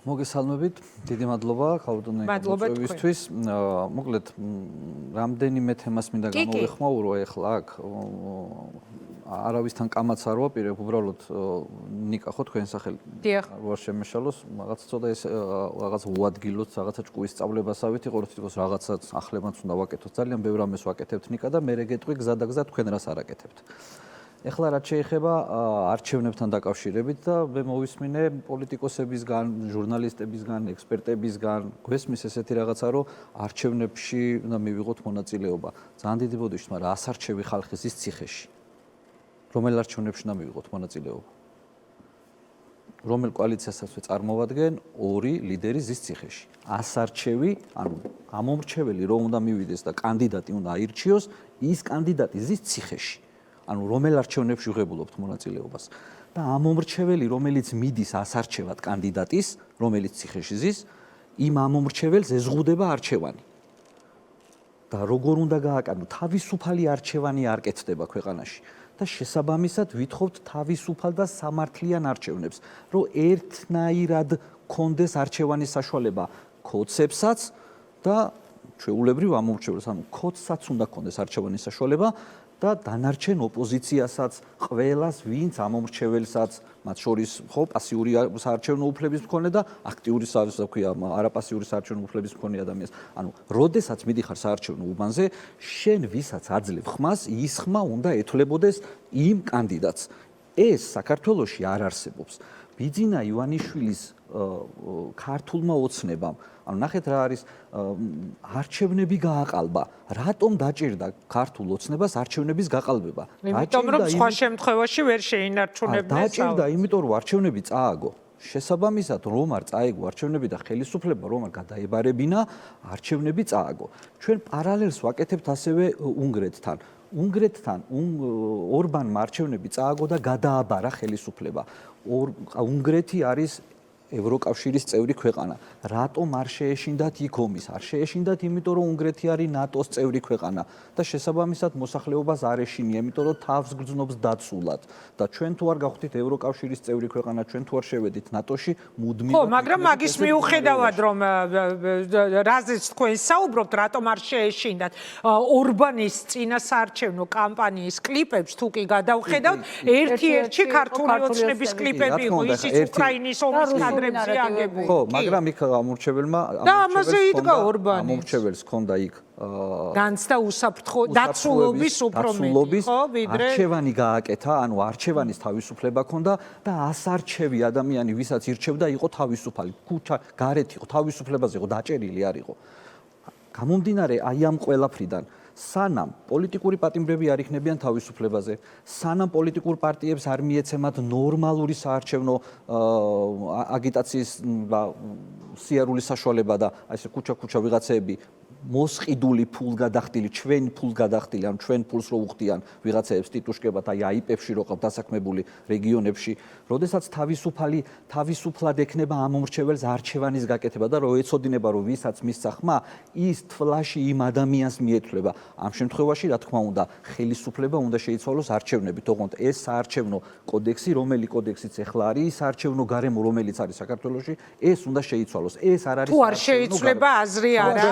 მოგესალმებით, დიდი მადლობა ქალბატონო მოწვევისთვის. მოკლედ, რამდენიმე თემას მინდა გამოვეხმაურო ახლა აქ. არავისთან კამაც არ ვაპირებ, უბრალოდ ნიკა ხო თქვენ სახელი ვარ შემეშალოს, რაღაც ცოტა ეს რაღაც უადგილოთ, რაღაცა ჭკუის სწავლებასავით იყო, რომ თითქოს რაღაცა ახლებაც უნდა ვაკეთოთ. ძალიან ბევრ ამას ვაკეთებთ ნიკა და მე რეგეტყვი გზა და გზა თქვენ რას არ აკეთებთ. ეხლა რაც შეეხება არჩევნებთან დაკავშირებით და მე მოვისმინე პოლიტიკოსებისგან, ჟურნალისტებისგან, ექსპერტებისგან, გვესმის ესეთი რაღაცა, რომ არჩევნებში უნდა მივიღოთ მონაწილეობა. ძალიან დიდი ბოდიში, მაგრამ 100 არჩევი ხალხის ის ციხეში. რომელ არჩევნებში უნდა მივიღოთ მონაწილეობა? რომელ კოალიციასაც წარმოვადგენ ორი ლიდერი ზის ციხეში. 100 არჩევი, ანუ ამომრჩეველი რომ უნდა მივიდეს და კანდიდატი უნდა აირჩიოს, ის კანდიდატი ზის ციხეში. ანუ რომელ არჩევნებში ვიღებულობთ მონაწილეობას და ამომრჩეველი რომელიც მიდის 100 არჩევად კანდიდატის რომელიც ციხეში ზის იმ ამომრჩეველს ეზღუდება არჩევანი და როგორ უნდა გააკეთო თავისუფალი არჩევანი არ კეთდება ქვეყანაში და შესაბამისად ვითხოვთ თავისუფალ და სამართლიან არჩევნებს რომ ერთნაირად კონდეს არჩევანის საშუალება კოდსებსაც და ჩვეულებრივ ამომრჩეველს ანუ კოდსაც უნდა კონდეს არჩევანის საშუალება და დანარჩენ ოპოზიციასაც, ყველას, ვინც ამომრჩეველსაც, მათ შორის ხო პასიური საარჩევნო უფლების მქონე და აქტიური არაპასიური საარჩევნო უფლების მქონე ადამიანს. ანუ, როდესაც მიდიხარ საარჩევნო უბანზე, შენ ვისაც აძლევ ხმას, ის ხმა უნდა ეთვლებოდეს იმ კანდიდატს. ეს საქართველოში არ არსებობს. ბიძინა ივანიშვილის ქართულმა ოცნებამ ანუ ნახეთ რა არის არჩევნები გააყალბა. რატომ დაჭირდა ქართულ ოცნებას არჩევნების გაყალბება? იმიტომ რომ სხვა შემთხვევაში ვერ შეინარჩუნებდნენ. დაჭირდა იმიტომ რომ არჩევნები წააგო. შესაბამისად რომ არ წაიგო არჩევნები და ხელისუფლება რომ არ გადაებარებინა, არჩევნები წააგო. ჩვენ პარალელს ვაკეთებთ ასევე უნგრეთთან. უნგრეთთან ორბანმა არჩევნები წააგო და გადააბარა ხელისუფლება. უნგრეთი არის ევროკავშირის წევრი ქვეყანა. რატომ არ შეეშინდათ იქ ომის? არ შეეშინდათ, იმიტომ რომ უნგრეთი არის ნატოს წევრი ქვეყანა და შესაბამისად მოსახლეობას არ ეშინია, იმიტომ რომ თავს გრძნობს დაცულად. და ჩვენ თუ არ გავხდით ევროკავშირის წევრი ქვეყანა, ჩვენ თუ არ შევედით ნატოში, მუდმივად ხო, მაგრამ მაგის მიუხედავად რომ რაზეც თქვენ საუბრობთ, რატომ არ შეეშინდათ ორბანის წინა საარჩევნო კამპანიის კლიპებს თუ კი გადავხედავთ, ერთი-ერთი ქართული ოცნების კლიპები იყო, ისიც უკრაინის ომის ხო, მაგრამ იქ ამორჩეველმა და ამაზე იდგა ორბანი. ამორჩეველს ჰქონდა იქ განცდა უსაფრთხო დაცულობის უფრომები, ხო, ვიდრე არჩევანი გააკეთა, ანუ არჩევანის თავისუფლება ჰქონდა და 100 არჩევი ადამიანი, ვისაც ირჩევდა, იყო თავისუფალი. ქუჩა გარეთ იყო, თავისუფლებაზე იყო დაჭერილი არ იყო. გამომდინარე აი ამ ყველაფრიდან სანამ პოლიტიკური პატიმრები არ იქნებიან თავისუფლებაზე, სანამ პოლიტიკურ პარტიებს არ მიეცემათ ნორმალური საარჩევნო აგიტაციის სიარულის საშუალება და ესე ქუჩა-ქუჩა ვიღაცეები მოსყიდული ფულ გადახდილი, ჩვენ ფულ გადახდილი, ან ჩვენ ფულს რო უხდიან ვიღაცეებს ტიტუშკებად, აი აიპებში რო ყავ დასაქმებული რეგიონებში, როდესაც თავისუფლად ექნება ამომრჩეველს არჩევანის გაკეთება და რო ეცოდინება რომ ვისაც მისცა ხმა, ის თვლაში იმ ადამიანს მიეთვლება. ამ შემთხვევაში, რა თქმა უნდა, ხელისუფლება უნდა შეიცვალოს არჩევნებით. ოღონდ ეს საარჩევნო კოდექსი, რომელი კოდექსიც ახლა არის, საარჩევნო გარემო, რომელიც არის საქართველოში, ეს უნდა შეიცვალოს. ეს არ არის თუ არ შეიცვლება აზრი არა